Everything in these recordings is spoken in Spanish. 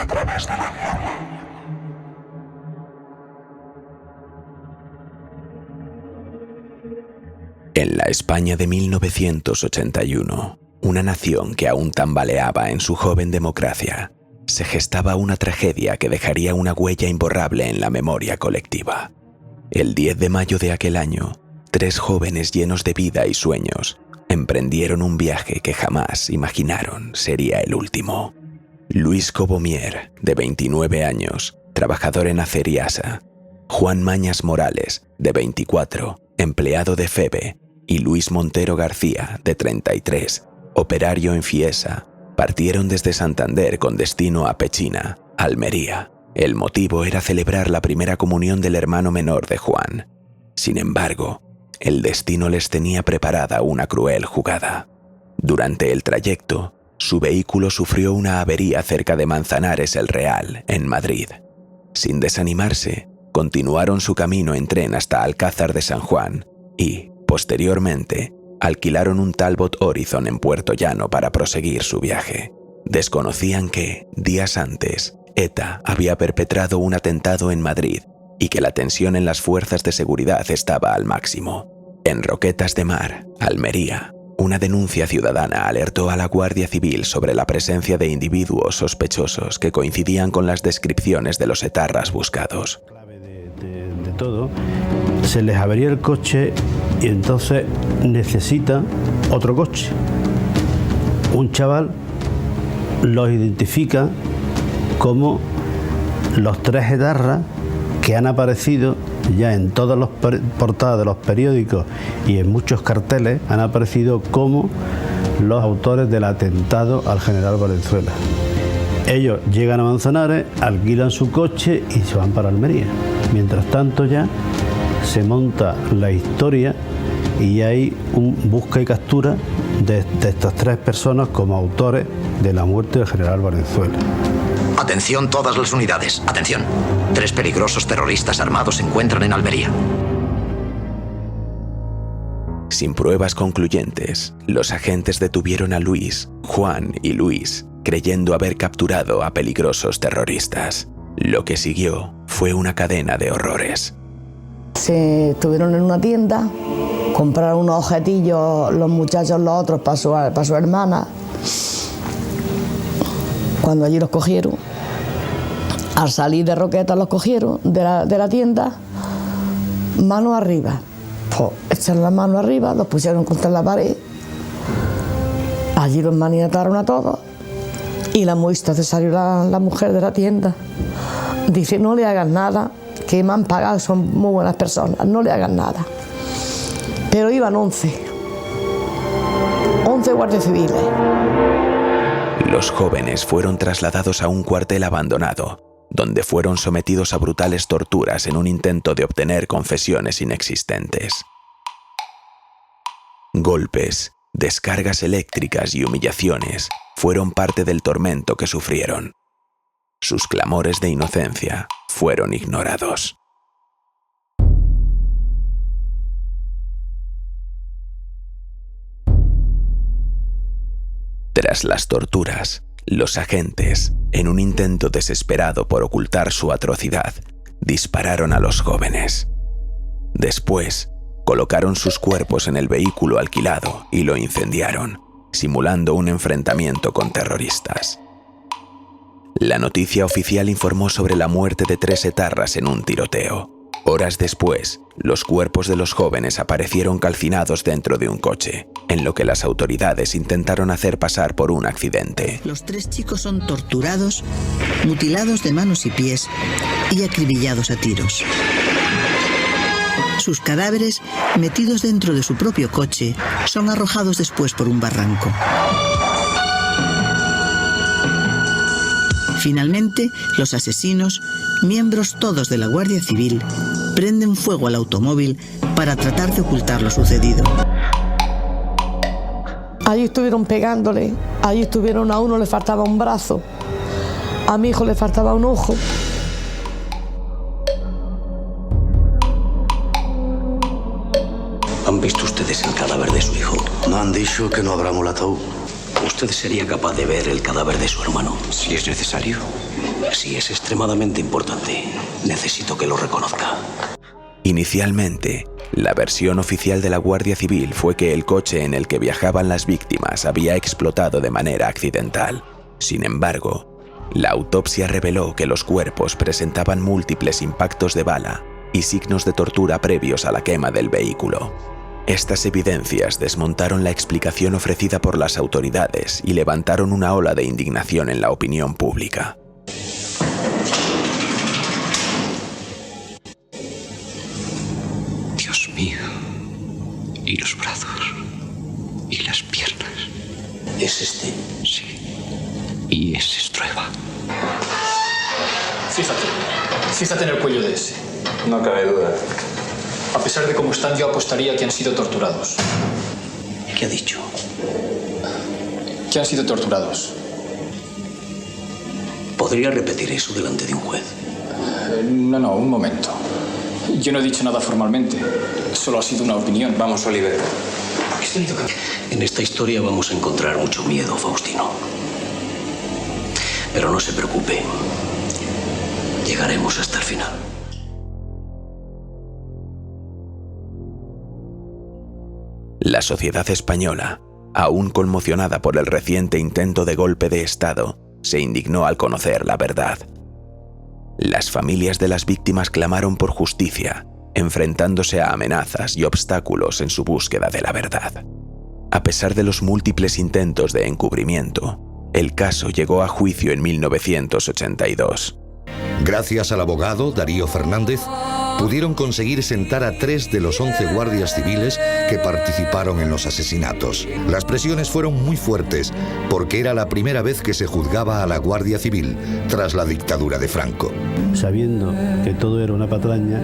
través de la guerra. En la España de 1981, una nación que aún tambaleaba en su joven democracia, se gestaba una tragedia que dejaría una huella imborrable en la memoria colectiva. El 10 de mayo de aquel año, 3 jóvenes llenos de vida y sueños emprendieron un viaje que jamás imaginaron sería el último. Luis Cobomier, de 29 años, trabajador en Aceriasa; Juan Mañas Morales, de 24, empleado de FEBE; y Luis Montero García, de 33, operario en Fiesa, partieron desde Santander con destino a Pechina, Almería. El motivo era celebrar la primera comunión del hermano menor de Juan. Sin embargo, el destino les tenía preparada una cruel jugada. Durante el trayecto, su vehículo sufrió una avería cerca de Manzanares el Real, en Madrid. Sin desanimarse, continuaron su camino en tren hasta Alcázar de San Juan y, posteriormente, alquilaron un Talbot Horizon en Puerto Llano para proseguir su viaje. Desconocían que, días antes, ETA había perpetrado un atentado en Madrid y que la tensión en las fuerzas de seguridad estaba al máximo. En Roquetas de Mar, Almería, una denuncia ciudadana alertó a la Guardia Civil sobre la presencia de individuos sospechosos que coincidían con las descripciones de los etarras buscados. De todo, se les avería el coche y entonces necesitan otro coche. Un chaval los identifica como los 3 etarras que han aparecido ya en todas las portadas de los periódicos y en muchos carteles, han aparecido como los autores del atentado al general Valenzuela. Ellos llegan a Manzanares, alquilan su coche y se van para Almería. Mientras tanto ya se monta la historia y hay un busca y captura de estas 3 personas como autores de la muerte del general Valenzuela. Atención todas las unidades, atención. 3 peligrosos terroristas armados se encuentran en Almería. Sin pruebas concluyentes, los agentes detuvieron a Luis, Juan y Luis, creyendo haber capturado a peligrosos terroristas. Lo que siguió fue una cadena de horrores. Se estuvieron en una tienda, compraron unos objetillos los muchachos, los otros, para su hermana. Cuando allí los cogieron, al salir de Roquetas los cogieron de la tienda, mano arriba. Pues echaron las manos arriba, los pusieron contra la pared, allí los maniataron a todos y entonces salió la mujer de la tienda. Dice, no le hagan nada, que me han pagado, son muy buenas personas, no le hagan nada. Pero iban 11 guardias civiles. Los jóvenes fueron trasladados a un cuartel abandonado, donde fueron sometidos a brutales torturas en un intento de obtener confesiones inexistentes. Golpes, descargas eléctricas y humillaciones fueron parte del tormento que sufrieron. Sus clamores de inocencia fueron ignorados. Tras las torturas, los agentes, en un intento desesperado por ocultar su atrocidad, dispararon a los jóvenes. Después, colocaron sus cuerpos en el vehículo alquilado y lo incendiaron, simulando un enfrentamiento con terroristas. La noticia oficial informó sobre la muerte de 3 etarras en un tiroteo. Horas después, los cuerpos de los jóvenes aparecieron calcinados dentro de un coche, en lo que las autoridades intentaron hacer pasar por un accidente. Los 3 chicos son torturados, mutilados de manos y pies y acribillados a tiros. Sus cadáveres, metidos dentro de su propio coche, son arrojados después por un barranco. Finalmente, los asesinos, miembros todos de la Guardia Civil, prenden fuego al automóvil para tratar de ocultar lo sucedido. Allí estuvieron pegándole, allí estuvieron, a uno le faltaba un brazo, a mi hijo le faltaba un ojo. ¿Han visto ustedes el cadáver de su hijo? No han dicho que no abramos el ataúd. ¿Usted sería capaz de ver el cadáver de su hermano, si es necesario? Si es extremadamente importante, necesito que lo reconozca. Inicialmente, la versión oficial de la Guardia Civil fue que el coche en el que viajaban las víctimas había explotado de manera accidental. Sin embargo, la autopsia reveló que los cuerpos presentaban múltiples impactos de bala y signos de tortura previos a la quema del vehículo. Estas evidencias desmontaron la explicación ofrecida por las autoridades y levantaron una ola de indignación en la opinión pública. Dios mío. Y los brazos. Y las piernas. ¿Es este? Sí. Y es Strueva. Fíjate en el cuello de ese. No cabe duda. A pesar de cómo están, yo apostaría que han sido torturados. ¿Qué ha dicho? Que han sido torturados. ¿Podría repetir eso delante de un juez? No, un momento. Yo no he dicho nada formalmente. Solo ha sido una opinión. Vamos, Oliver. En esta historia vamos a encontrar mucho miedo, Faustino. Pero no se preocupe. Llegaremos hasta el final. La sociedad española, aún conmocionada por el reciente intento de golpe de Estado, se indignó al conocer la verdad. Las familias de las víctimas clamaron por justicia, enfrentándose a amenazas y obstáculos en su búsqueda de la verdad. A pesar de los múltiples intentos de encubrimiento, el caso llegó a juicio en 1982. Gracias al abogado Darío Fernández, pudieron conseguir sentar a 3 de los 11 guardias civiles que participaron en los asesinatos. Las presiones fueron muy fuertes porque era la primera vez que se juzgaba a la Guardia Civil tras la dictadura de Franco. Sabiendo que todo era una patraña,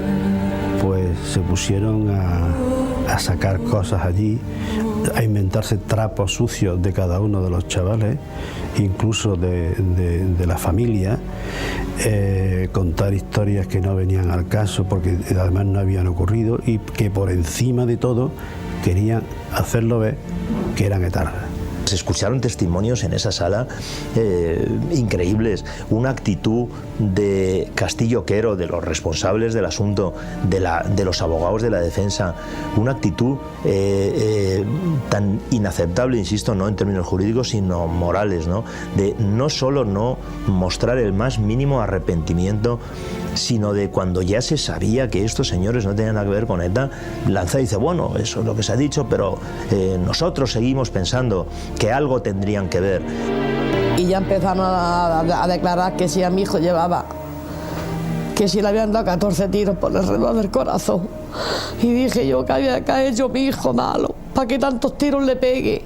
pues se pusieron a sacar cosas allí, a inventarse trapos sucios de cada uno de los chavales, incluso de la familia, contar historias que no venían al caso porque además no habían ocurrido y que por encima de todo querían hacerlo ver que eran etarras. Se escucharon testimonios en esa sala increíbles, una actitud de Castillo Quero, de los responsables del asunto, de los abogados de la defensa, una actitud tan inaceptable, insisto, no en términos jurídicos, sino morales, ¿no? De no solo no mostrar el más mínimo arrepentimiento, sino de cuando ya se sabía que estos señores no tenían nada que ver con ETA, lanza y dice, bueno, eso es lo que se ha dicho, pero nosotros seguimos pensando que algo tendrían que ver. Y ya empezaron a declarar que si a mi hijo llevaba, que si le habían dado 14 tiros por el reloj del corazón. Y dije yo, que ha hecho mi hijo malo, para que tantos tiros le pegue.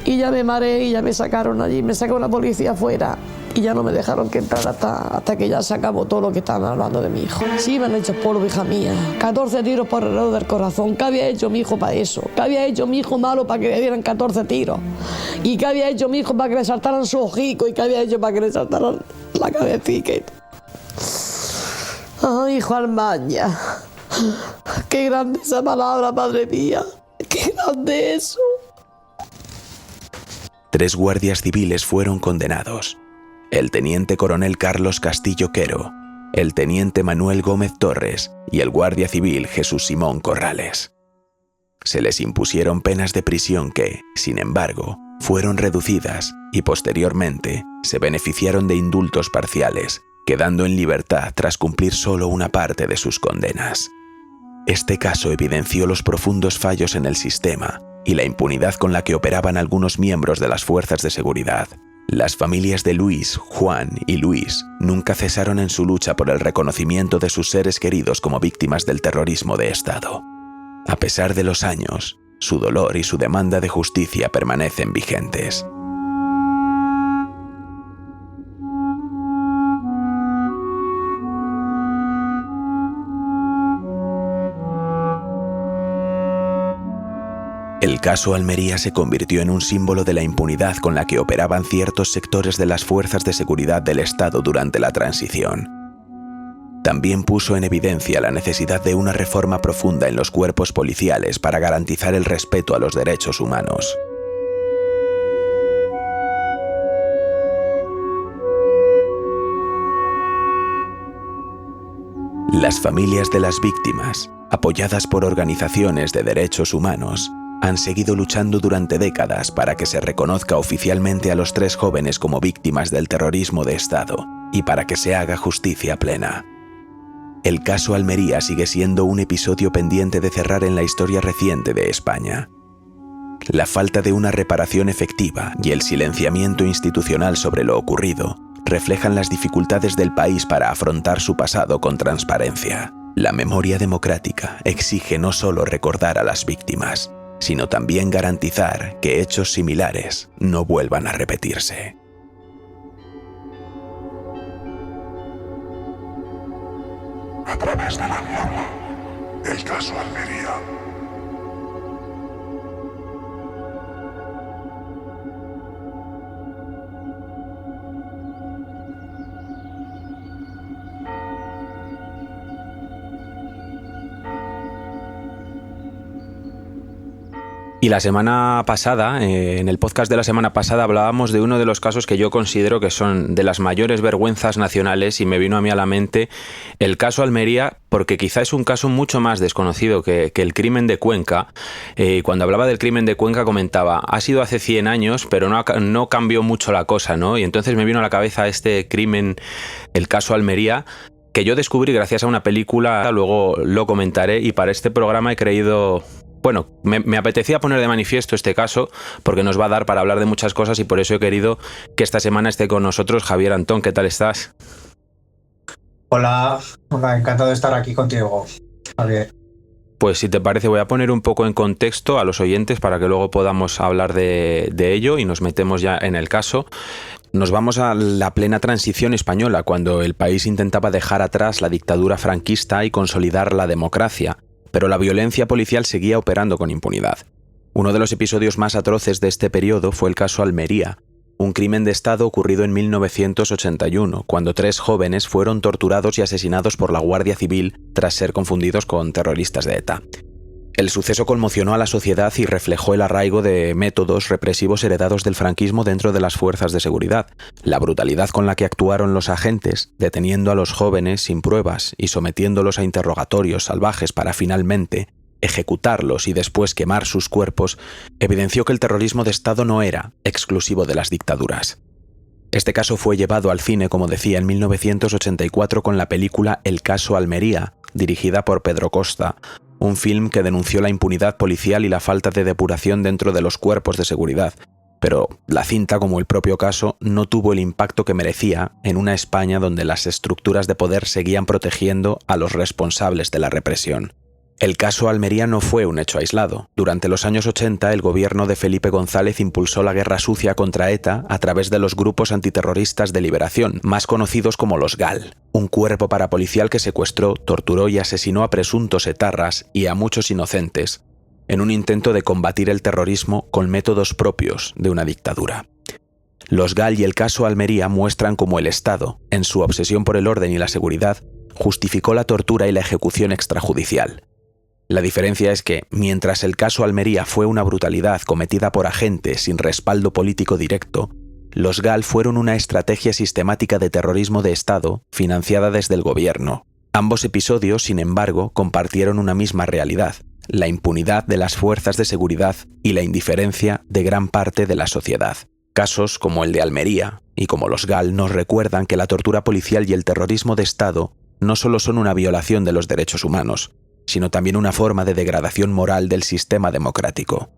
Y ya me mareé y ya me sacaron allí, me sacó la policía afuera. Y ya no me dejaron que entrara hasta que ya se acabó todo lo que estaban hablando de mi hijo. Sí, me han hecho polvo, hija mía. 14 tiros por el reloj del corazón. ¿Qué había hecho mi hijo para eso? ¿Qué había hecho mi hijo malo para que le dieran 14 tiros? ¿Y qué había hecho mi hijo para que le saltaran su ojico? ¿Y qué había hecho para que le saltaran la cabecita? Ay, hijo Almaña. Qué grande esa palabra, madre mía. Qué grande eso. 3 guardias civiles fueron condenados: el teniente coronel Carlos Castillo Quero, el teniente Manuel Gómez Torres y el guardia civil Jesús Simón Corrales. Se les impusieron penas de prisión que, sin embargo, fueron reducidas y posteriormente se beneficiaron de indultos parciales, quedando en libertad tras cumplir solo una parte de sus condenas. Este caso evidenció los profundos fallos en el sistema y la impunidad con la que operaban algunos miembros de las fuerzas de seguridad. Las familias de Luis, Juan y Luis nunca cesaron en su lucha por el reconocimiento de sus seres queridos como víctimas del terrorismo de Estado. A pesar de los años, su dolor y su demanda de justicia permanecen vigentes. El caso Almería se convirtió en un símbolo de la impunidad con la que operaban ciertos sectores de las fuerzas de seguridad del Estado durante la transición. También puso en evidencia la necesidad de una reforma profunda en los cuerpos policiales para garantizar el respeto a los derechos humanos. Las familias de las víctimas, apoyadas por organizaciones de derechos humanos, han seguido luchando durante décadas para que se reconozca oficialmente a los 3 jóvenes como víctimas del terrorismo de Estado y para que se haga justicia plena. El caso Almería sigue siendo un episodio pendiente de cerrar en la historia reciente de España. La falta de una reparación efectiva y el silenciamiento institucional sobre lo ocurrido reflejan las dificultades del país para afrontar su pasado con transparencia. La memoria democrática exige no solo recordar a las víctimas, sino también garantizar que hechos similares no vuelvan a repetirse. A través de la niebla, el caso Almería. Y la semana pasada, en el podcast de la semana pasada, hablábamos de uno de los casos que yo considero que son de las mayores vergüenzas nacionales, y me vino a mí a la mente el caso Almería, porque quizá es un caso mucho más desconocido que el crimen de Cuenca. Cuando hablaba del crimen de Cuenca comentaba, ha sido hace 100 años, pero no cambió mucho la cosa, ¿no? Y entonces me vino a la cabeza este crimen, el caso Almería, que yo descubrí gracias a una película, luego lo comentaré, y para este programa he creído... Bueno, me apetecía poner de manifiesto este caso porque nos va a dar para hablar de muchas cosas, y por eso he querido que esta semana esté con nosotros Javier Antón. ¿Qué tal estás? Hola, encantado de estar aquí contigo, Javier. Pues si te parece voy a poner un poco en contexto a los oyentes para que luego podamos hablar de ello y nos metemos ya en el caso. Nos vamos a la plena transición española, cuando el país intentaba dejar atrás la dictadura franquista y consolidar la democracia. Pero la violencia policial seguía operando con impunidad. Uno de los episodios más atroces de este periodo fue el caso Almería, un crimen de Estado ocurrido en 1981, cuando 3 jóvenes fueron torturados y asesinados por la Guardia Civil tras ser confundidos con terroristas de ETA. El suceso conmocionó a la sociedad y reflejó el arraigo de métodos represivos heredados del franquismo dentro de las fuerzas de seguridad, la brutalidad con la que actuaron los agentes, deteniendo a los jóvenes sin pruebas y sometiéndolos a interrogatorios salvajes para finalmente ejecutarlos y después quemar sus cuerpos, evidenció que el terrorismo de Estado no era exclusivo de las dictaduras. Este caso fue llevado al cine, como decía, en 1984 con la película El caso Almería, dirigida por Pedro Costa, un film que denunció la impunidad policial y la falta de depuración dentro de los cuerpos de seguridad. Pero la cinta, como el propio caso, no tuvo el impacto que merecía en una España donde las estructuras de poder seguían protegiendo a los responsables de la represión. El caso Almería no fue un hecho aislado. Durante los años 80, el gobierno de Felipe González impulsó la guerra sucia contra ETA a través de los grupos antiterroristas de liberación, más conocidos como los GAL, un cuerpo parapolicial que secuestró, torturó y asesinó a presuntos etarras y a muchos inocentes, en un intento de combatir el terrorismo con métodos propios de una dictadura. Los GAL y el caso Almería muestran cómo el Estado, en su obsesión por el orden y la seguridad, justificó la tortura y la ejecución extrajudicial. La diferencia es que, mientras el caso Almería fue una brutalidad cometida por agentes sin respaldo político directo, los GAL fueron una estrategia sistemática de terrorismo de Estado financiada desde el gobierno. Ambos episodios, sin embargo, compartieron una misma realidad: la impunidad de las fuerzas de seguridad y la indiferencia de gran parte de la sociedad. Casos como el de Almería y como los GAL nos recuerdan que la tortura policial y el terrorismo de Estado no solo son una violación de los derechos humanos, sino también una forma de degradación moral del sistema democrático.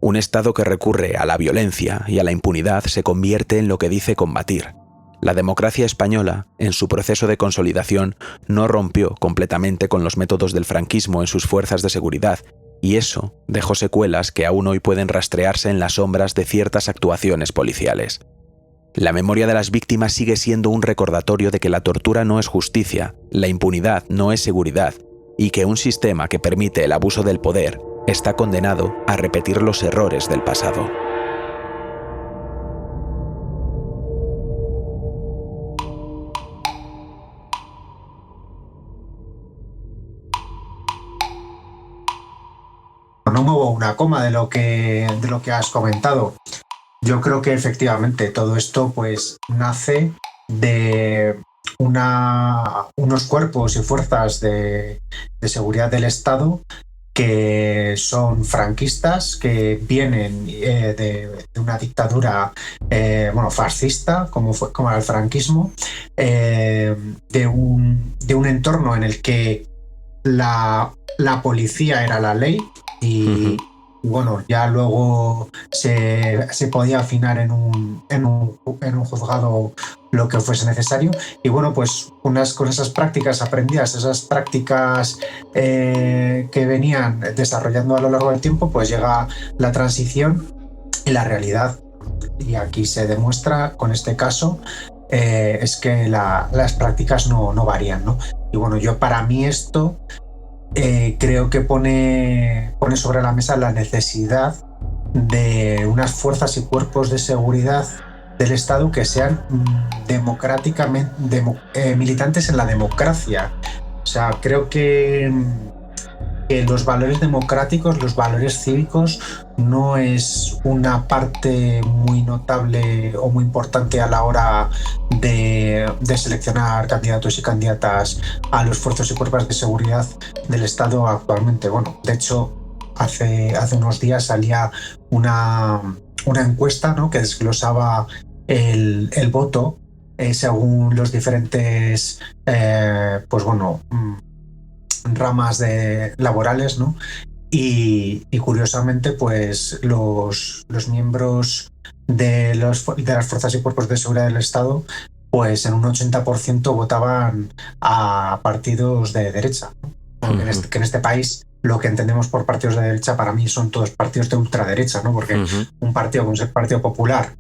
Un Estado que recurre a la violencia y a la impunidad se convierte en lo que dice combatir. La democracia española, en su proceso de consolidación, no rompió completamente con los métodos del franquismo en sus fuerzas de seguridad, y eso dejó secuelas que aún hoy pueden rastrearse en las sombras de ciertas actuaciones policiales. La memoria de las víctimas sigue siendo un recordatorio de que la tortura no es justicia, la impunidad no es seguridad, y que un sistema que permite el abuso del poder está condenado a repetir los errores del pasado. No muevo una coma de lo que has comentado. Yo creo que efectivamente todo esto pues nace de unos cuerpos y fuerzas de seguridad del Estado que son franquistas, que vienen de una dictadura fascista, como era el franquismo, de un entorno en el que la policía era la ley y bueno, ya luego se podía afinar en un juzgado lo que fuese necesario. Y bueno, pues con esas prácticas aprendidas, esas prácticas que venían desarrollando a lo largo del tiempo, pues llega la transición y la realidad. Y aquí se demuestra, con este caso, es que las prácticas no varían, ¿no? Y bueno, para mí esto creo que pone sobre la mesa la necesidad de unas fuerzas y cuerpos de seguridad del Estado que sean democráticamente militantes en la democracia. O sea, creo que los valores democráticos, los valores cívicos, no es una parte muy notable o muy importante a la hora de seleccionar candidatos y candidatas a los fuerzas y cuerpos de seguridad del Estado actualmente. Bueno, de hecho, hace unos días salía una encuesta, ¿no?, que desglosaba el voto según los diferentes ramas laborales, ¿no? Y curiosamente, pues los miembros de las fuerzas y cuerpos de seguridad del Estado, pues en un 80% votaban a partidos de derecha, ¿no? Que en este país lo que entendemos por partidos de derecha para mí son todos partidos de ultraderecha, ¿no? Porque un partido como es el Partido Popular,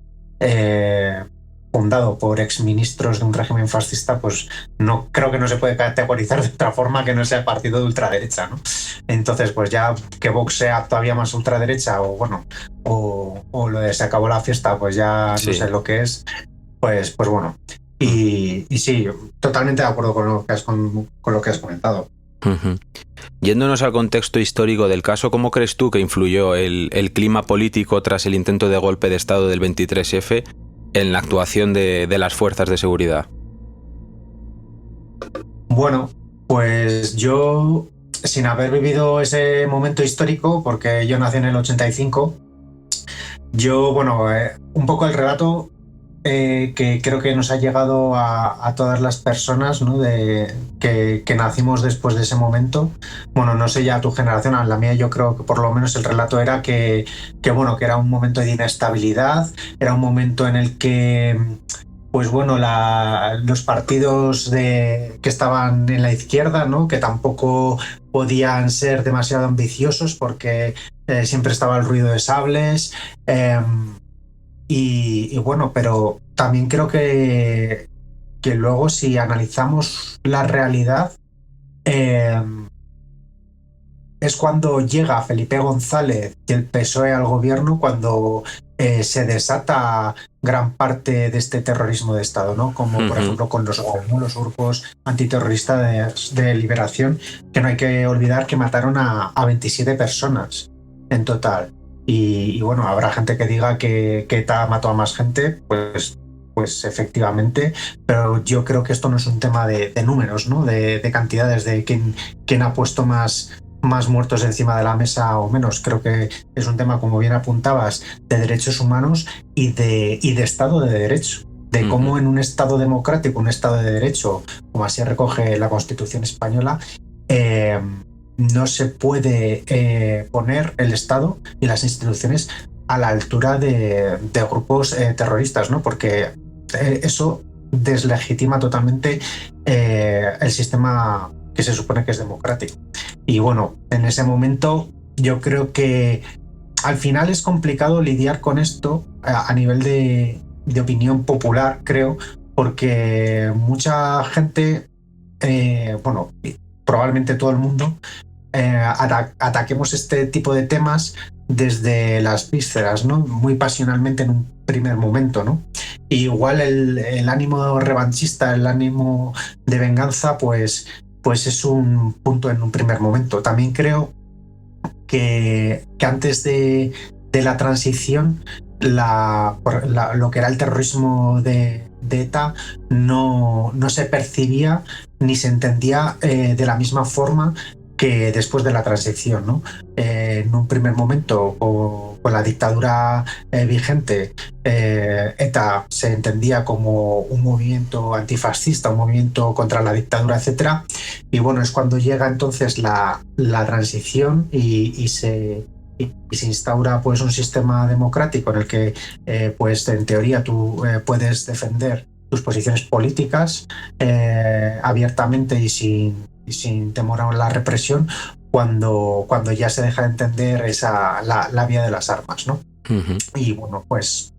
fundado por exministros de un régimen fascista, pues no creo que no se puede categorizar de otra forma que no sea partido de ultraderecha, ¿no? Entonces, pues ya que Vox sea todavía más ultraderecha o lo de se acabó la fiesta, pues ya no sé lo que es, pues bueno. Y sí, totalmente de acuerdo con lo que has comentado. Yéndonos al contexto histórico del caso, ¿cómo crees tú que influyó el clima político tras el intento de golpe de Estado del 23F en la actuación de las fuerzas de seguridad? Bueno, pues yo, sin haber vivido ese momento histórico, porque yo nací en el 85, un poco el relato que creo que nos ha llegado a todas las personas, ¿no?, que nacimos después de ese momento. Bueno, no sé ya a tu generación, a la mía yo creo que por lo menos el relato era que era un momento de inestabilidad, era un momento en el que los partidos que estaban en la izquierda, ¿no?, que tampoco podían ser demasiado ambiciosos porque siempre estaba el ruido de sables. Pero también creo que luego, si analizamos la realidad, es cuando llega Felipe González y el PSOE al gobierno, cuando se desata gran parte de este terrorismo de Estado, ¿no? Como por ejemplo con los grupos antiterroristas de liberación, que no hay que olvidar que mataron a 27 personas en total. Y bueno, habrá gente que diga que ETA mató a más gente, pues efectivamente, pero yo creo que esto no es un tema de números, ¿no?, de cantidades, de quién ha puesto más muertos encima de la mesa o menos. Creo que es un tema, como bien apuntabas, de derechos humanos y de Estado de Derecho, de cómo en un Estado democrático, un Estado de Derecho, como así recoge la Constitución española, no se puede poner el Estado y las instituciones a la altura de grupos terroristas, ¿no? Porque eso deslegitima totalmente el sistema que se supone que es democrático. Y bueno, en ese momento yo creo que al final es complicado lidiar con esto a nivel de opinión popular, creo, porque mucha gente, probablemente todo el mundo, ataquemos este tipo de temas desde las vísceras, ¿no?, muy pasionalmente en un primer momento, ¿no? Y igual el ánimo revanchista, el ánimo de venganza, pues es un punto en un primer momento. También creo que antes de la transición, lo que era el terrorismo de de ETA no se percibía ni se entendía de la misma forma que después de la transición, ¿no? En un primer momento, con la dictadura vigente, ETA se entendía como un movimiento antifascista, un movimiento contra la dictadura, etcétera. Y bueno, es cuando llega entonces la transición y se instaura pues un sistema democrático en el que pues en teoría tú puedes defender tus posiciones políticas abiertamente y sin temor a la represión, cuando ya se deja de entender la vía de las armas, ¿no? Uh-huh. Y bueno, pues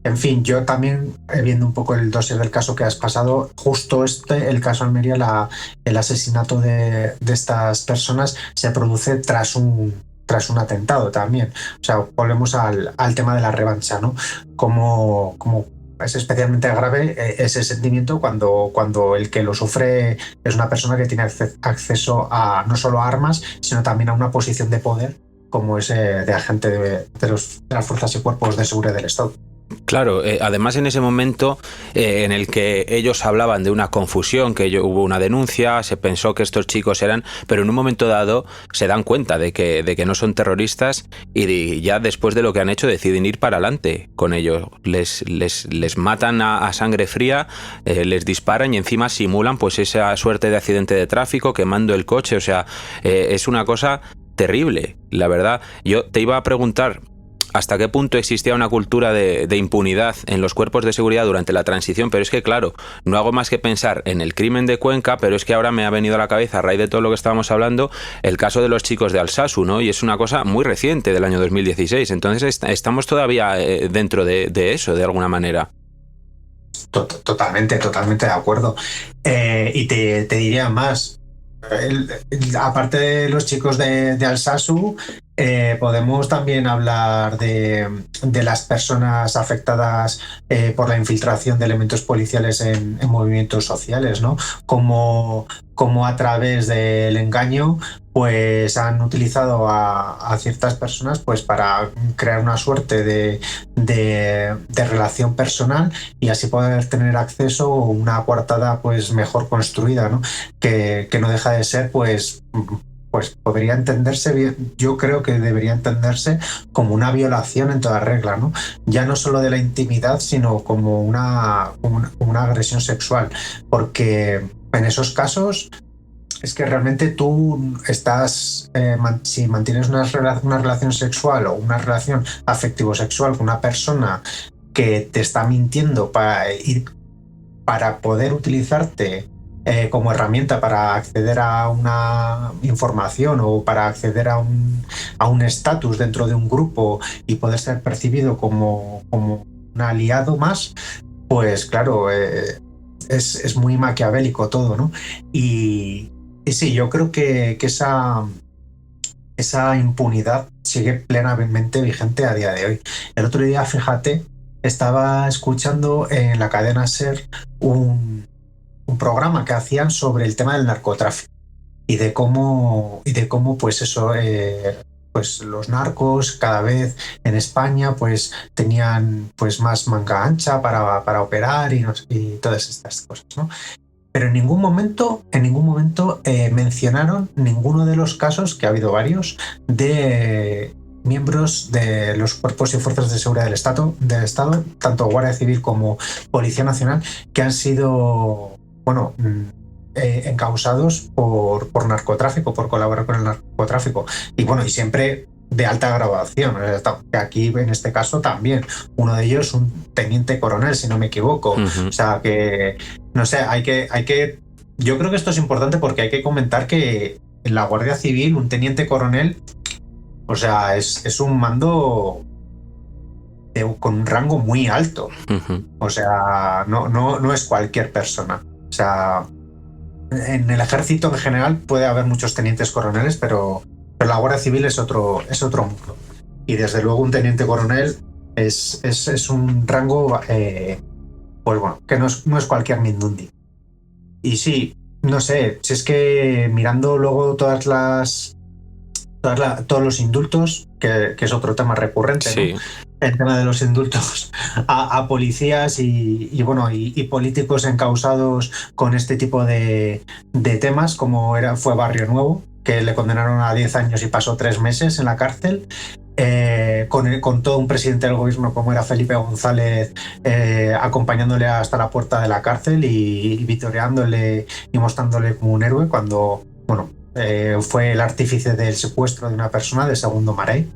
en fin, yo también, viendo un poco el dossier del caso que has pasado, justo el caso Almería, el asesinato de estas personas se produce tras un atentado también. O sea, volvemos al tema de la revancha, ¿no? Como es especialmente grave ese sentimiento cuando el que lo sufre es una persona que tiene acceso a no solo a armas, sino también a una posición de poder como es de agente de las fuerzas y cuerpos de seguridad del Estado. Claro, además en ese momento en el que ellos hablaban de una confusión, que hubo una denuncia, se pensó que estos chicos eran, pero en un momento dado se dan cuenta de que no son terroristas y ya después de lo que han hecho deciden ir para adelante con ellos. Les matan a sangre fría, les disparan y encima simulan pues esa suerte de accidente de tráfico quemando el coche. O sea, es una cosa terrible, la verdad. Yo te iba a preguntar hasta qué punto existía una cultura de impunidad en los cuerpos de seguridad durante la transición, pero es que claro, no hago más que pensar en el crimen de Cuenca, pero es que ahora me ha venido a la cabeza, a raíz de todo lo que estábamos hablando, el caso de los chicos de Alsasu, ¿no? Y es una cosa muy reciente, del año 2016, entonces estamos todavía dentro de eso, de alguna manera. Totalmente de acuerdo. Y te diría más, aparte de los chicos de Alsasu, podemos también hablar de las personas afectadas por la infiltración de elementos policiales en movimientos sociales, ¿no? Como a través del engaño pues han utilizado a ciertas personas pues para crear una suerte de relación personal y así poder tener acceso a una coartada pues mejor construida, ¿no? Que no deja de ser pues podría entenderse bien, yo creo que debería entenderse como una violación en toda regla, ¿no? Ya no solo de la intimidad, sino como una agresión sexual, porque en esos casos es que realmente tú estás, si mantienes una relación sexual o una relación afectivo-sexual con una persona que te está mintiendo para poder utilizarte como herramienta para acceder a una información o para acceder a un estatus dentro de un grupo y poder ser percibido como un aliado más, pues claro, es muy maquiavélico todo, ¿no? Y sí, yo creo que esa impunidad sigue plenamente vigente a día de hoy. El otro día, fíjate, estaba escuchando en la cadena SER un programa que hacían sobre el tema del narcotráfico y de cómo pues eso, pues los narcos cada vez en España pues tenían pues más manga ancha para operar y todas estas cosas, ¿no? Pero en ningún momento mencionaron ninguno de los casos, que ha habido varios, de miembros de los cuerpos y fuerzas de seguridad del Estado, tanto Guardia Civil como Policía Nacional, que han sido encausados por narcotráfico, por colaborar con el narcotráfico. Y bueno, y siempre de alta graduación. Aquí en este caso también. Uno de ellos un teniente coronel, si no me equivoco. Uh-huh. O sea que, no sé, hay que. Yo creo que esto es importante porque hay que comentar que en la Guardia Civil un teniente coronel, o sea, es un mando con un rango muy alto. Uh-huh. O sea, no es cualquier persona. O sea, en el ejército en general puede haber muchos tenientes coroneles, pero la Guardia Civil es otro mundo. Y desde luego un teniente coronel es un rango, pues bueno, que no es cualquier mindundi. Y sí, no sé, si es que mirando luego todos los indultos, que es otro tema recurrente, sí, ¿no? el tema de los indultos a policías y políticos encausados con este tipo de temas, como fue Barrio Nuevo, que le condenaron a 10 años y pasó 3 meses en la cárcel. Con todo un presidente del gobierno como era Felipe González acompañándole hasta la puerta de la cárcel y vitoreándole y mostrándole como un héroe cuando fue el artífice del secuestro de una persona, de Segundo Marey.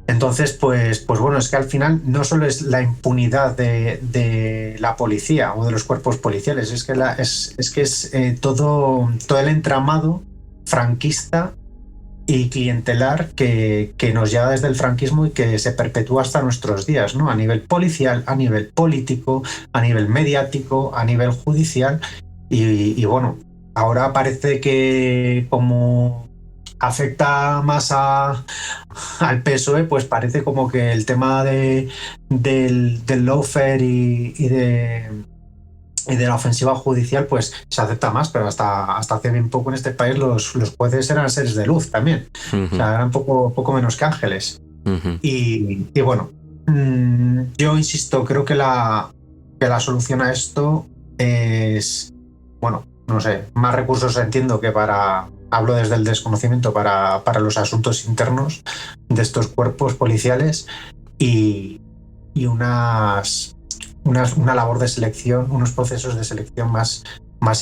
Entonces, pues bueno, es que al final no solo es la impunidad de la policía o de los cuerpos policiales, es que es todo el entramado franquista y clientelar que nos llega desde el franquismo y que se perpetúa hasta nuestros días, ¿no? A nivel policial, a nivel político, a nivel mediático, a nivel judicial y bueno, ahora parece que como afecta más al PSOE, pues parece como que el tema del lawfare y de la ofensiva judicial pues se acepta más, pero hasta hace bien poco en este país los jueces eran seres de luz también. O sea, eran poco menos que ángeles. Y bueno, yo insisto, creo que la solución a esto es, bueno, no sé, más recursos entiendo que hablo desde el desconocimiento para los asuntos internos de estos cuerpos policiales y una labor de selección, unos procesos de selección más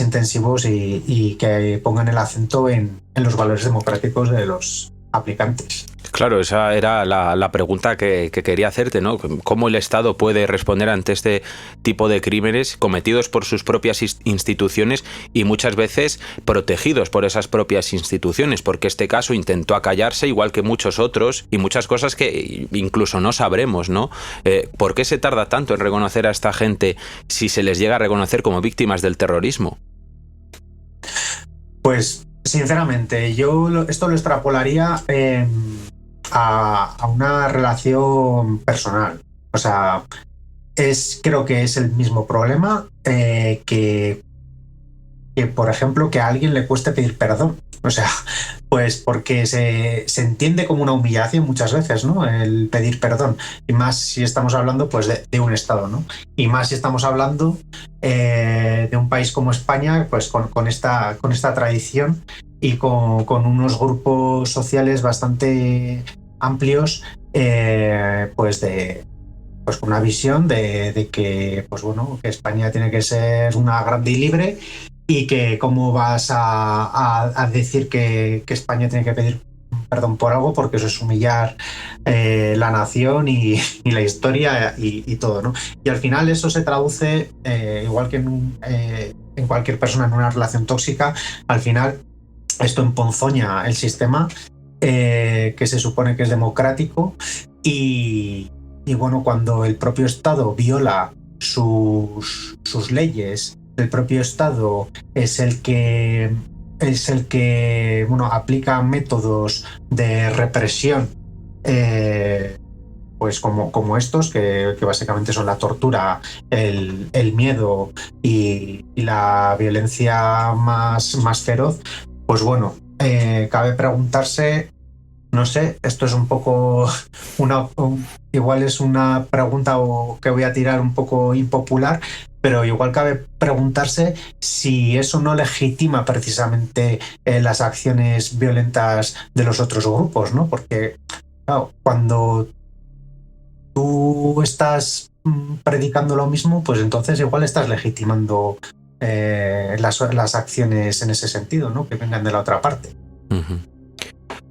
intensivos y que pongan el acento en los valores democráticos de los aplicantes. Claro, esa era la pregunta que quería hacerte, ¿no? ¿Cómo el Estado puede responder ante este tipo de crímenes cometidos por sus propias instituciones y muchas veces protegidos por esas propias instituciones? Porque este caso intentó acallarse igual que muchos otros y muchas cosas que incluso no sabremos, ¿no? ¿Por qué se tarda tanto en reconocer a esta gente si se les llega a reconocer como víctimas del terrorismo? Pues, sinceramente, yo esto lo extrapolaría a una relación personal. O sea, creo que es el mismo problema que por ejemplo, que a alguien le cueste pedir perdón. O sea, pues porque se entiende como una humillación muchas veces, ¿no? El pedir perdón. Y más si estamos hablando pues de un Estado, ¿no? Y más si estamos hablando de un país como España, pues con esta tradición y con unos grupos sociales bastante amplios, pues con una visión de que, pues bueno, que España tiene que ser una grande y libre y que cómo vas a decir que España tiene que pedir perdón por algo, porque eso es humillar la nación y la historia y todo, ¿no? Y al final eso se traduce, igual que en cualquier persona en una relación tóxica, al final esto emponzoña el sistema que se supone que es democrático y bueno, cuando el propio Estado viola sus leyes, el propio Estado es el que bueno, aplica métodos de represión pues como estos que básicamente son la tortura, el miedo y la violencia más feroz, pues bueno, cabe preguntarse, no sé, esto es un poco igual es una pregunta que voy a tirar un poco impopular, pero igual cabe preguntarse si eso no legitima precisamente las acciones violentas de los otros grupos, ¿no? Porque, claro, cuando tú estás predicando lo mismo, pues entonces igual estás legitimando las acciones en ese sentido, ¿no? Que vengan de la otra parte. Uh-huh.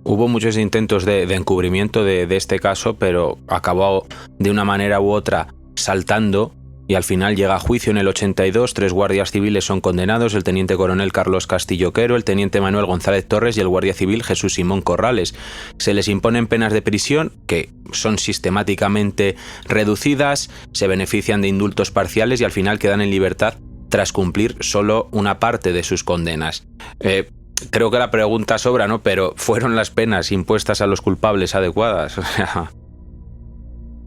Hubo muchos intentos de encubrimiento de este caso, pero acabó de una manera u otra saltando. Y al final llega a juicio en el 82, 3 guardias civiles son condenados, el teniente coronel Carlos Castillo Quero, el teniente Manuel González Torres y el guardia civil Jesús Simón Corrales. Se les imponen penas de prisión que son sistemáticamente reducidas, se benefician de indultos parciales y al final quedan en libertad tras cumplir solo una parte de sus condenas. Creo que la pregunta sobra, ¿no? Pero ¿fueron las penas impuestas a los culpables adecuadas?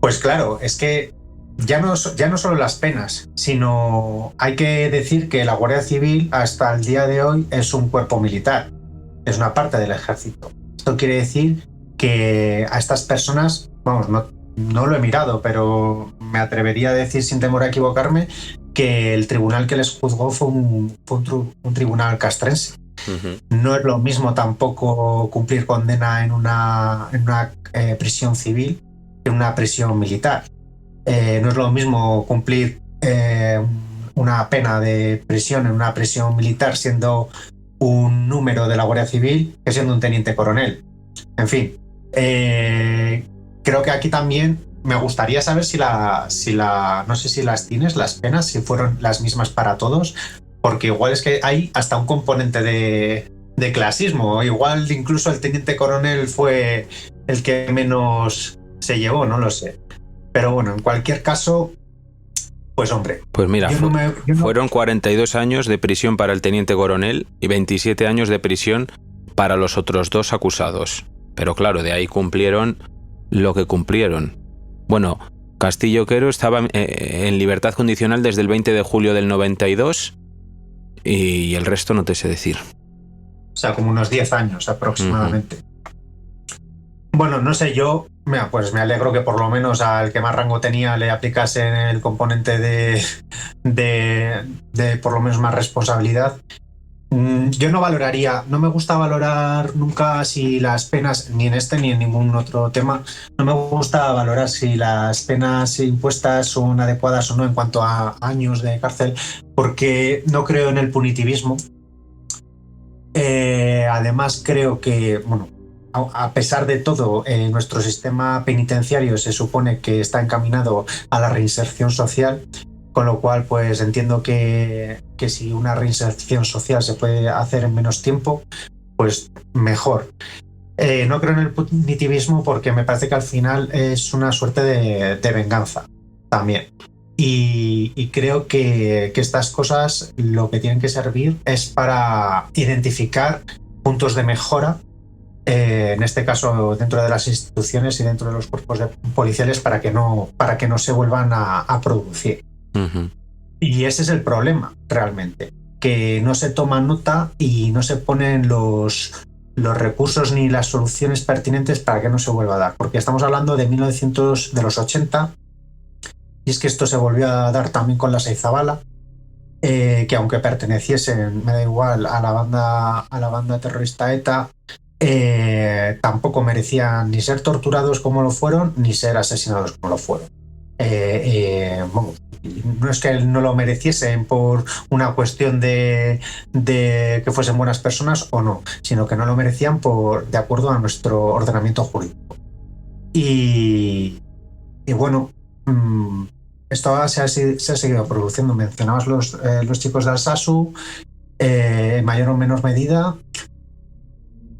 Pues claro, es que ya no solo las penas, sino hay que decir que la Guardia Civil hasta el día de hoy es un cuerpo militar, es una parte del ejército. Esto quiere decir que a estas personas, vamos, no lo he mirado, pero me atrevería a decir sin temor a equivocarme que el tribunal que les juzgó fue un tribunal castrense. No es lo mismo tampoco cumplir condena en una prisión civil que en una prisión militar. No es lo mismo cumplir una pena de prisión en una prisión militar siendo un número de la Guardia Civil que siendo un teniente coronel. En fin, creo que aquí también me gustaría saber no sé si las tienes, las penas, si fueron las mismas para todos, porque igual es que hay hasta un componente de clasismo. Igual incluso el teniente coronel fue el que menos se llevó, no lo sé. Pero bueno, en cualquier caso, pues hombre. Pues mira, fueron 42 años de prisión para el teniente coronel y 27 años de prisión para los otros 2 acusados. Pero claro, de ahí cumplieron lo que cumplieron. Bueno, Castillo Quero estaba en libertad condicional desde el 20 de julio del 92 y el resto no te sé decir. O sea, como unos 10 años aproximadamente. Bueno, no sé, yo pues me alegro que por lo menos al que más rango tenía le aplicasen el componente de por lo menos más responsabilidad. Yo no me gusta valorar nunca si las penas, ni en este ni en ningún otro tema, no me gusta valorar si las penas impuestas son adecuadas o no en cuanto a años de cárcel, porque no creo en el punitivismo. Además creo que, bueno, a pesar de todo, nuestro sistema penitenciario se supone que está encaminado a la reinserción social, con lo cual pues entiendo que si una reinserción social se puede hacer en menos tiempo, pues mejor. No creo en el punitivismo porque me parece que al final es una suerte de venganza también. Y creo que estas cosas lo que tienen que servir es para identificar puntos de mejora, en este caso dentro de las instituciones y dentro de los cuerpos policiales para que no se vuelvan a producir. Y ese es el problema realmente, que no se toma nota y no se ponen los recursos ni las soluciones pertinentes para que no se vuelva a dar, porque estamos hablando de de los 80, y es que esto se volvió a dar también con la Seizabala, que aunque perteneciesen, me da igual, a la banda terrorista ETA, tampoco merecían ni ser torturados como lo fueron, ni ser asesinados como lo fueron. Bueno, no es que no lo mereciesen por una cuestión de que fuesen buenas personas o no, sino que no lo merecían de acuerdo a nuestro ordenamiento jurídico. Y bueno, esto se ha seguido produciendo. Mencionabas los chicos de Alsasu, en mayor o menor medida,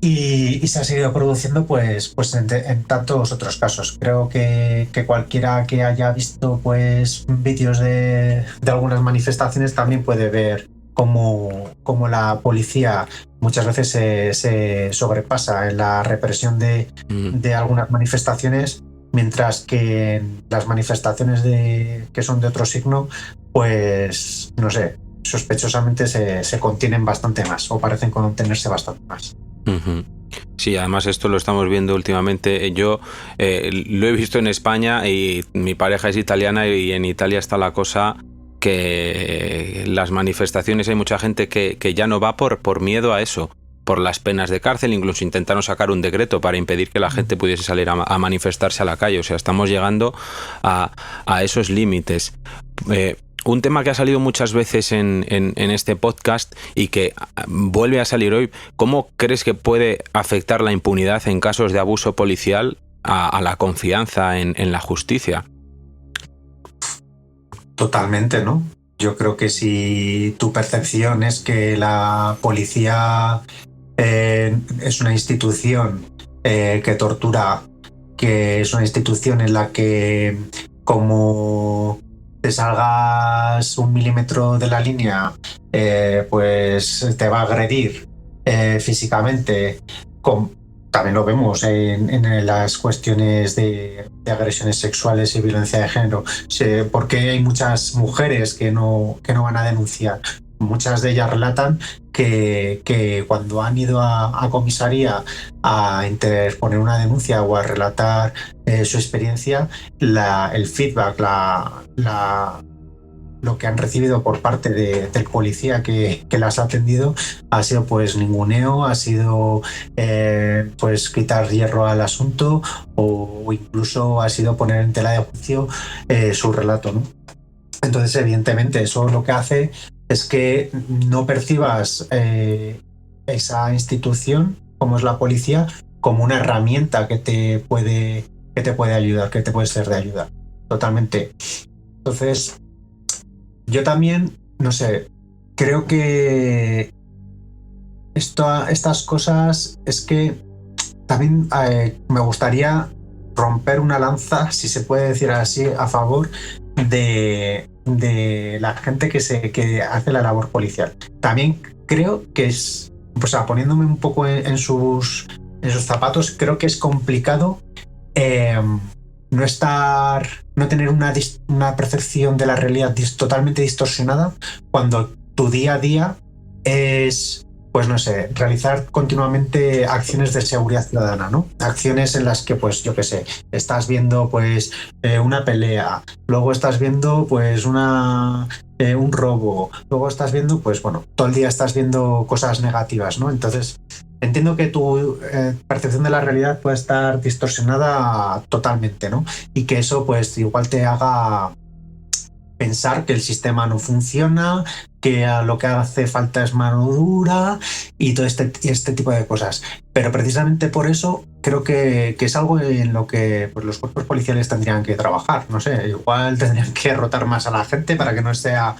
y se ha seguido produciendo pues en tantos otros casos. Creo que cualquiera que haya visto pues vídeos de algunas manifestaciones también puede ver cómo la policía muchas veces se sobrepasa en la represión de algunas manifestaciones, mientras que en las manifestaciones que son de otro signo, pues no sé, sospechosamente se contienen bastante más, o parecen contenerse bastante más. Sí, además esto lo estamos viendo últimamente. Yo lo he visto en España y mi pareja es italiana y en Italia está la cosa que las manifestaciones hay mucha gente que ya no va por miedo a eso, por las penas de cárcel. Incluso intentaron sacar un decreto para impedir que la gente pudiese salir a manifestarse a la calle. O sea, estamos llegando a esos límites. Un tema que ha salido muchas veces en este podcast y que vuelve a salir hoy, ¿cómo crees que puede afectar la impunidad en casos de abuso policial a la confianza en la justicia? Totalmente, ¿no? Yo creo que si tu percepción es que la policía es una institución que tortura, que es una institución en la que como te salgas 1 milímetro de la línea, pues te va a agredir físicamente. También lo vemos en las cuestiones de agresiones sexuales y violencia de género. ¿Por qué hay muchas mujeres que no van a denunciar? muchas de ellas relatan que cuando han ido a comisaría a interponer una denuncia o a relatar su experiencia, el feedback, lo que han recibido por parte del policía que las ha atendido ha sido pues ninguneo, ha sido pues quitar hierro al asunto o incluso ha sido poner en tela de juicio su relato, ¿no? Entonces, evidentemente, eso lo que hace es que no percibas esa institución, como es la policía, como una herramienta que te puede ayudar, que te puede ser de ayuda. Totalmente. Entonces, yo también, no sé, creo que estas cosas es que también me gustaría romper una lanza, si se puede decir así, a favor de la gente que hace la labor policial. También creo que es, o sea, poniéndome un poco en sus zapatos, creo que es complicado no tener una percepción de la realidad totalmente distorsionada cuando tu día a día es, pues no sé, realizar continuamente acciones de seguridad ciudadana, ¿no? Acciones en las que, pues yo qué sé, estás viendo pues una pelea, luego estás viendo pues un robo, luego estás viendo, pues bueno, todo el día estás viendo cosas negativas, ¿no? Entonces, entiendo que tu percepción de la realidad puede estar distorsionada totalmente, ¿no? Y que eso pues igual te haga pensar que el sistema no funciona, que lo que hace falta es mano dura y todo este tipo de cosas. Pero precisamente por eso creo que es algo en lo que pues, los cuerpos policiales tendrían que trabajar. No sé, igual tendrían que rotar más a la gente para que no sea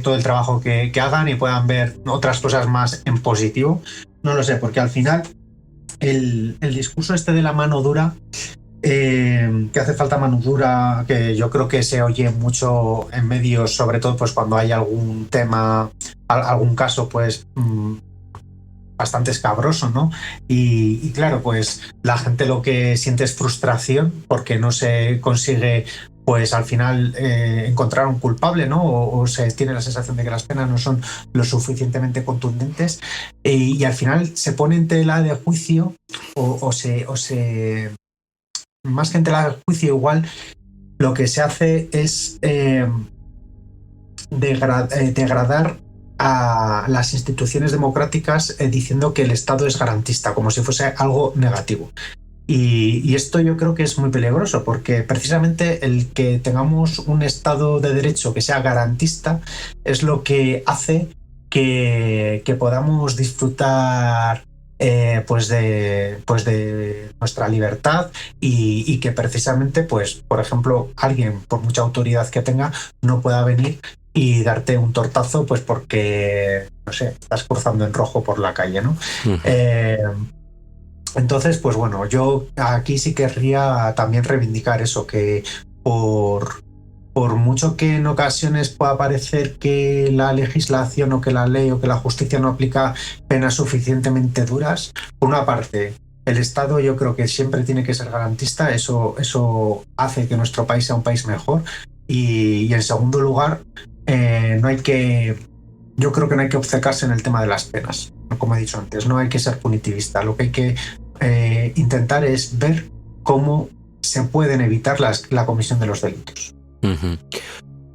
todo el trabajo que hagan y puedan ver otras cosas más en positivo. No lo sé, porque al final el discurso este de la mano dura, que hace falta mano dura, que yo creo que se oye mucho en medios, sobre todo pues cuando hay algún tema, algún caso pues bastante escabroso, ¿no? Y claro, pues la gente lo que siente es frustración porque no se consigue pues al final encontrar un culpable, ¿no? O se tiene la sensación de que las penas no son lo suficientemente contundentes y al final se pone en tela de juicio o se más que en tela de juicio, igual lo que se hace es degradar a las instituciones democráticas diciendo que el Estado es garantista, como si fuese algo negativo. Y esto yo creo que es muy peligroso, porque precisamente el que tengamos un Estado de Derecho que sea garantista es lo que hace que podamos disfrutar pues de nuestra libertad y que precisamente, pues, por ejemplo, alguien, por mucha autoridad que tenga, no pueda venir y darte un tortazo, pues porque, no sé, estás cruzando en rojo por la calle, ¿no? Uh-huh. Entonces, pues bueno, yo aquí sí querría también reivindicar eso, que por mucho que en ocasiones pueda parecer que la legislación o que la ley o que la justicia no aplica penas suficientemente duras, por una parte, el Estado yo creo que siempre tiene que ser garantista, eso hace que nuestro país sea un país mejor y en segundo lugar, yo creo que no hay que obcecarse en el tema de las penas, como he dicho antes, no hay que ser punitivista, lo que hay que intentar es ver cómo se pueden evitar la comisión de los delitos. Uh-huh.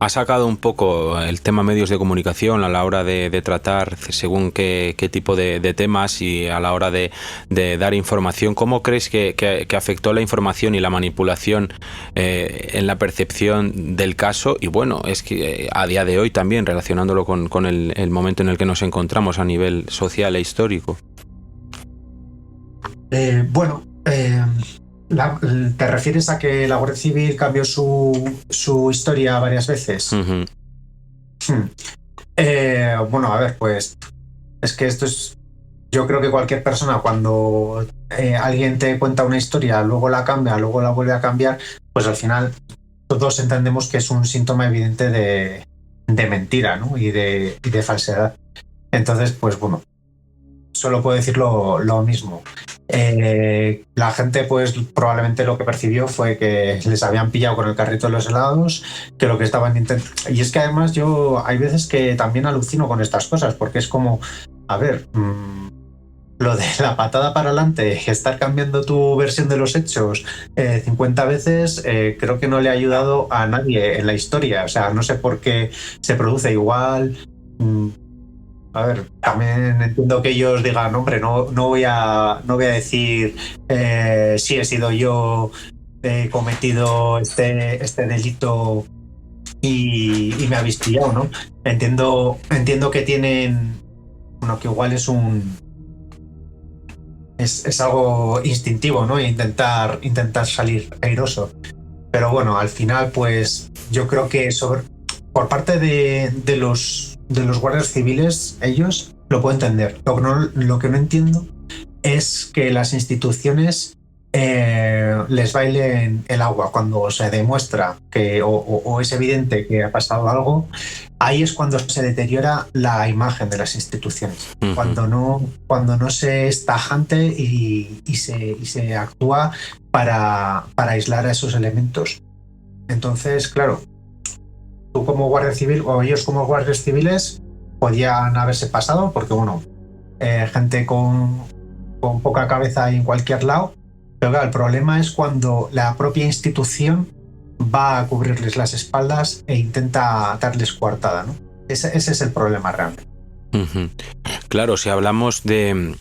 Ha sacado un poco el tema medios de comunicación a la hora de tratar según qué tipo de temas y a la hora de dar información. ¿Cómo crees que afectó la información y la manipulación en la percepción del caso? Y bueno, es que a día de hoy también relacionándolo con el momento en el que nos encontramos a nivel social e histórico. ¿Te refieres a que la Guardia Civil cambió su historia varias veces? Uh-huh. Bueno, a ver, pues es que esto es... Yo creo que cualquier persona cuando alguien te cuenta una historia, luego la cambia, luego la vuelve a cambiar, pues al final todos entendemos que es un síntoma evidente de mentira, ¿no? y de falsedad. Entonces, pues bueno, solo puedo decir lo mismo. La gente pues probablemente lo que percibió fue que les habían pillado con el carrito de los helados, que lo que estaban intentando... Y es que además yo hay veces que también alucino con estas cosas, porque es como, a ver, lo de la patada para adelante, estar cambiando tu versión de los hechos 50 veces, creo que no le ha ayudado a nadie en la historia. O sea, no sé por qué se produce igual. A ver, también entiendo que ellos digan, hombre, no voy a decir si he sido yo, he cometido este delito y me habéis pillado, ¿no? Entiendo que tienen, bueno, que igual es algo instintivo, ¿no? Intentar salir airoso. Pero bueno, al final, pues yo creo que por parte de los guardias civiles, ellos lo puedo entender. Lo que no entiendo es que las instituciones les bailen el agua cuando se demuestra que o es evidente que ha pasado algo. Ahí es cuando se deteriora la imagen de las instituciones. Uh-huh. Cuando no se es tajante y se actúa para aislar a esos elementos. Entonces, claro, tú como guardia civil o ellos como guardias civiles podían haberse pasado, porque bueno, gente con poca cabeza hay en cualquier lado, pero claro, el problema es cuando la propia institución va a cubrirles las espaldas e intenta darles coartada, ¿no? Ese es el problema real. Uh-huh. Claro, si hablamos de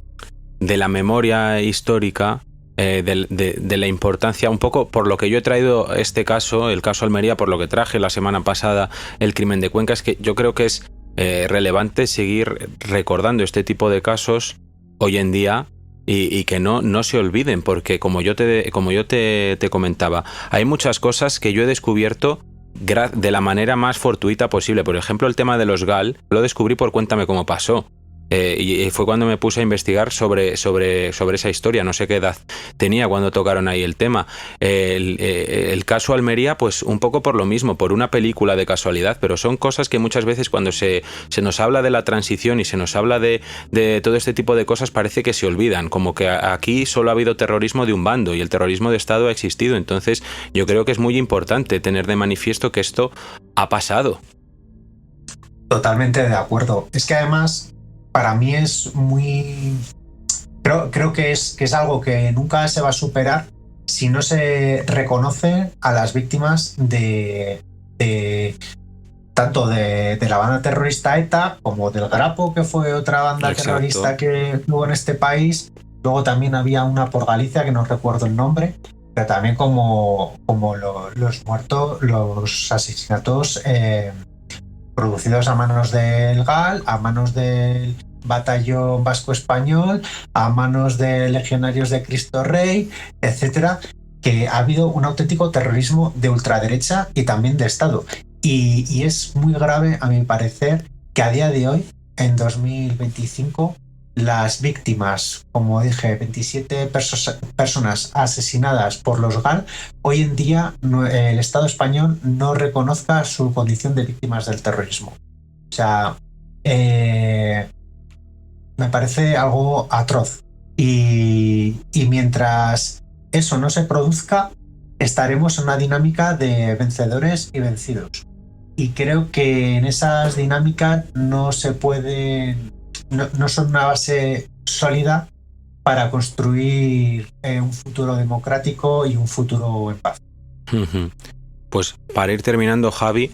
la memoria histórica, de la importancia, un poco por lo que yo he traído este caso, el caso Almería, por lo que traje la semana pasada el crimen de Cuenca, es que yo creo que es relevante seguir recordando este tipo de casos hoy en día y que no se olviden, porque como yo te comentaba, hay muchas cosas que yo he descubierto de la manera más fortuita posible. Por ejemplo, el tema de los GAL lo descubrí por Cuéntame cómo pasó. Y fue cuando me puse a investigar sobre esa historia. No sé qué edad tenía cuando tocaron ahí el tema. El caso Almería, pues un poco por lo mismo, por una película de casualidad, pero son cosas que muchas veces cuando se nos habla de la transición y se nos habla de todo este tipo de cosas, parece que se olvidan, como que aquí solo ha habido terrorismo de un bando y el terrorismo de Estado ha existido. Entonces yo creo que es muy importante tener de manifiesto que esto ha pasado. Totalmente de acuerdo. Es que además, para mí es muy... Creo que es algo que nunca se va a superar si no se reconoce a las víctimas tanto de la banda terrorista ETA como del Grapo, que fue otra banda terrorista que hubo en este país. Luego también había una por Galicia, que no recuerdo el nombre, pero también como los muertos, los asesinatos producidos a manos del GAL, a manos del Batallón Vasco Español, a manos de legionarios de Cristo Rey, etcétera, que ha habido un auténtico terrorismo de ultraderecha y también de Estado. Y es muy grave, a mi parecer, que a día de hoy, en 2025, las víctimas, como dije, 27 personas asesinadas por los GAL, hoy en día el Estado español no reconozca su condición de víctimas del terrorismo. O sea, me parece algo atroz. Y mientras eso no se produzca, estaremos en una dinámica de vencedores y vencidos. Y creo que en esas dinámicas no son una base sólida para construir un futuro democrático y un futuro en paz. Pues para ir terminando, Javi,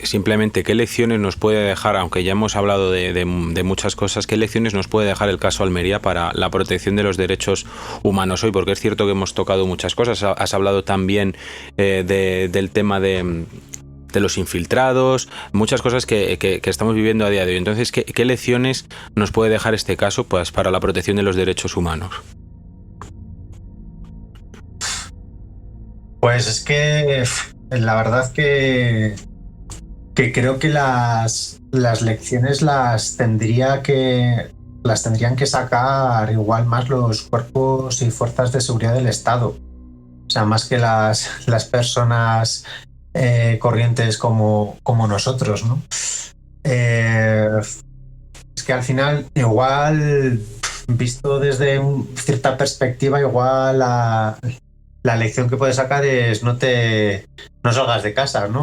simplemente, ¿qué lecciones nos puede dejar, aunque ya hemos hablado de muchas cosas, qué lecciones nos puede dejar el caso Almería para la protección de los derechos humanos hoy? Porque es cierto que hemos tocado muchas cosas. Has hablado también del tema de los infiltrados, muchas cosas que estamos viviendo a día de hoy. Entonces, ¿qué lecciones nos puede dejar este caso, pues, para la protección de los derechos humanos? Pues es que la verdad que creo que las lecciones las tendrían que sacar igual más los cuerpos y fuerzas de seguridad del Estado. O sea, más que las personas corrientes como nosotros, ¿no? Es que al final igual visto desde cierta perspectiva, igual la lección que puedes sacar es no salgas de casa, ¿no?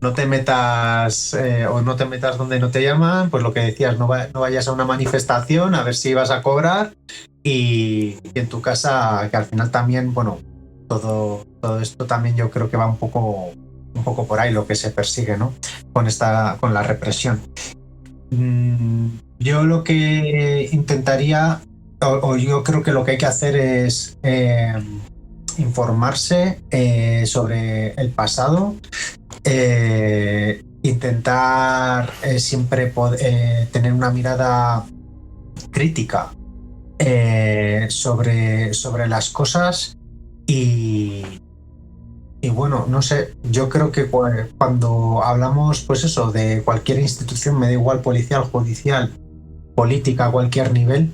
No te metas o no te metas donde no te llaman, pues lo que decías, no vayas a una manifestación a ver si vas a cobrar y en tu casa, que al final también, bueno, todo esto también yo creo que va un poco por ahí lo que se persigue, ¿no? Con la represión. Yo lo que intentaría, o yo creo que lo que hay que hacer es informarse sobre el pasado, intentar siempre tener una mirada crítica sobre las cosas y bueno, no sé, yo creo que cuando hablamos, pues eso, de cualquier institución, me da igual, policial, judicial, política, a cualquier nivel,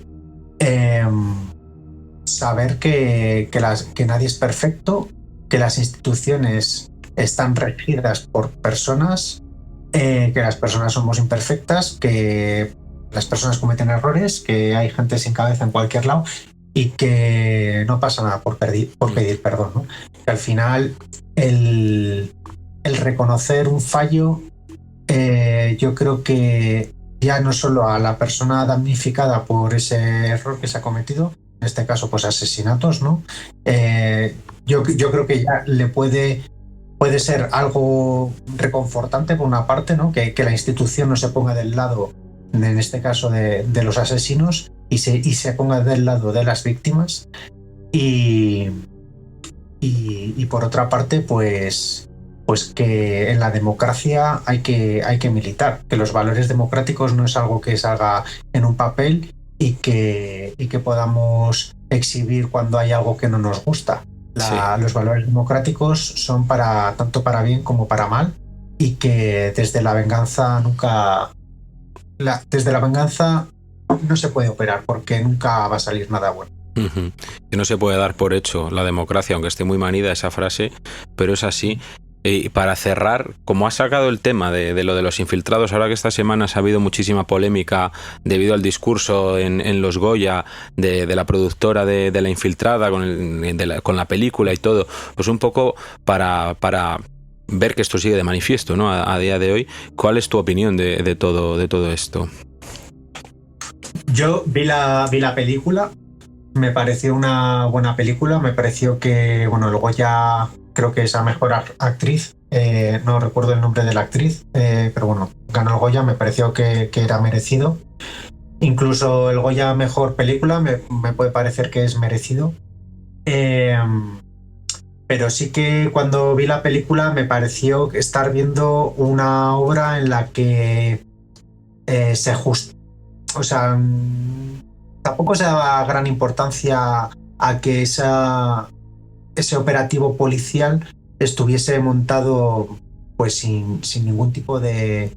saber que nadie es perfecto, que las instituciones están regidas por personas, que las personas somos imperfectas, que las personas cometen errores, que hay gente sin cabeza en cualquier lado y que no pasa nada por pedir perdón, ¿no? Que al final el reconocer un fallo, yo creo que ya no solo a la persona damnificada por ese error que se ha cometido, en este caso pues asesinatos, ¿no? Yo creo que ya le puede ser algo reconfortante por una parte, ¿no? Que la institución no se ponga del lado, en este caso de los asesinos, y se ponga del lado de las víctimas. Y por otra parte, pues que en la democracia hay que militar, que los valores democráticos no es algo que salga en un papel y que podamos exhibir cuando hay algo que no nos gusta. Los valores democráticos son tanto para bien como para mal, y que desde la venganza no se puede operar, porque nunca va a salir nada bueno. Que no se puede dar por hecho la democracia, aunque esté muy manida esa frase, pero es así. Y para cerrar, como has sacado el tema de lo de los infiltrados, ahora que esta semana ha habido muchísima polémica debido al discurso en los Goya de la productora de La Infiltrada con la película y todo, pues un poco para ver que esto sigue de manifiesto, ¿no? A día de hoy, ¿cuál es tu opinión de todo esto? Yo vi la película, me pareció una buena película, me pareció que, bueno, el Goya creo que es la mejor actriz, no recuerdo el nombre de la actriz, pero bueno, ganó el Goya, me pareció que era merecido. Incluso el Goya mejor película me puede parecer que es merecido. Pero sí que cuando vi la película me pareció estar viendo una obra en la que o sea, tampoco se daba gran importancia a que ese operativo policial estuviese montado pues sin ningún tipo de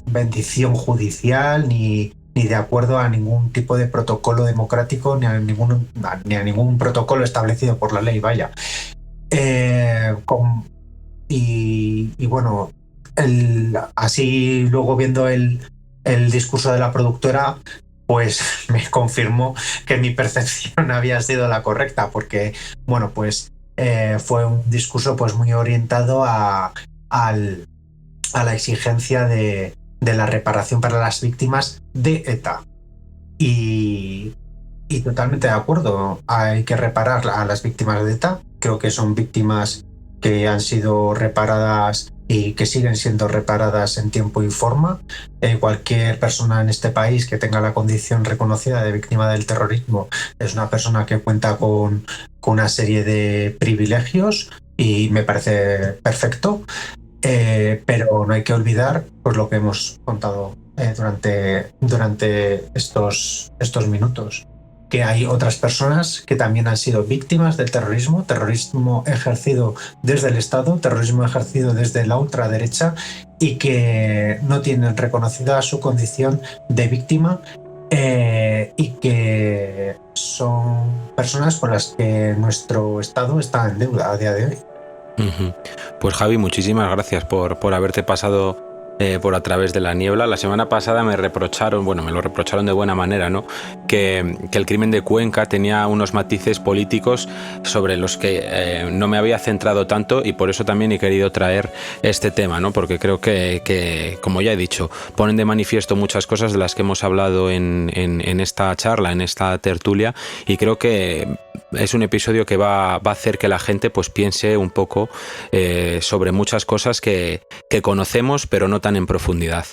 bendición judicial ni de acuerdo a ningún tipo de protocolo democrático ni a ningún protocolo establecido por la ley, vaya. Y bueno, así luego viendo el discurso de la productora, pues me confirmó que mi percepción había sido la correcta, porque bueno, pues fue un discurso pues muy orientado a la exigencia de la reparación para las víctimas de ETA. Y totalmente de acuerdo, hay que reparar a las víctimas de ETA. Creo que son víctimas que han sido reparadas y que siguen siendo reparadas en tiempo y forma. Cualquier persona en este país que tenga la condición reconocida de víctima del terrorismo es una persona que cuenta con una serie de privilegios y me parece perfecto, pero no hay que olvidar pues, lo que hemos contado durante estos minutos, que hay otras personas que también han sido víctimas del terrorismo ejercido desde el Estado, terrorismo ejercido desde la ultraderecha, y que no tienen reconocida su condición de víctima, y que son personas con las que nuestro Estado está en deuda a día de hoy. Pues Javi, muchísimas gracias por haberte pasado por A través de la niebla. La semana pasada me lo reprocharon de buena manera, ¿no? Que el crimen de Cuenca tenía unos matices políticos sobre los que no me había centrado tanto, y por eso también he querido traer este tema, ¿no? Porque creo que, como ya he dicho, ponen de manifiesto muchas cosas de las que hemos hablado en esta charla, en esta tertulia, y creo que es un episodio que va a hacer que la gente pues piense un poco sobre muchas cosas que conocemos, pero no tan en profundidad.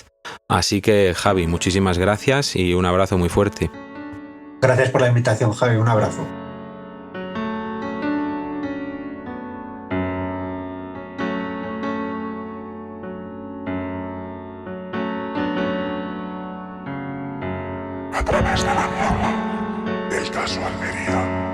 Así que, Javi, muchísimas gracias y un abrazo muy fuerte. Gracias por la invitación, Javi. Un abrazo. A través de la niebla. El caso Almería.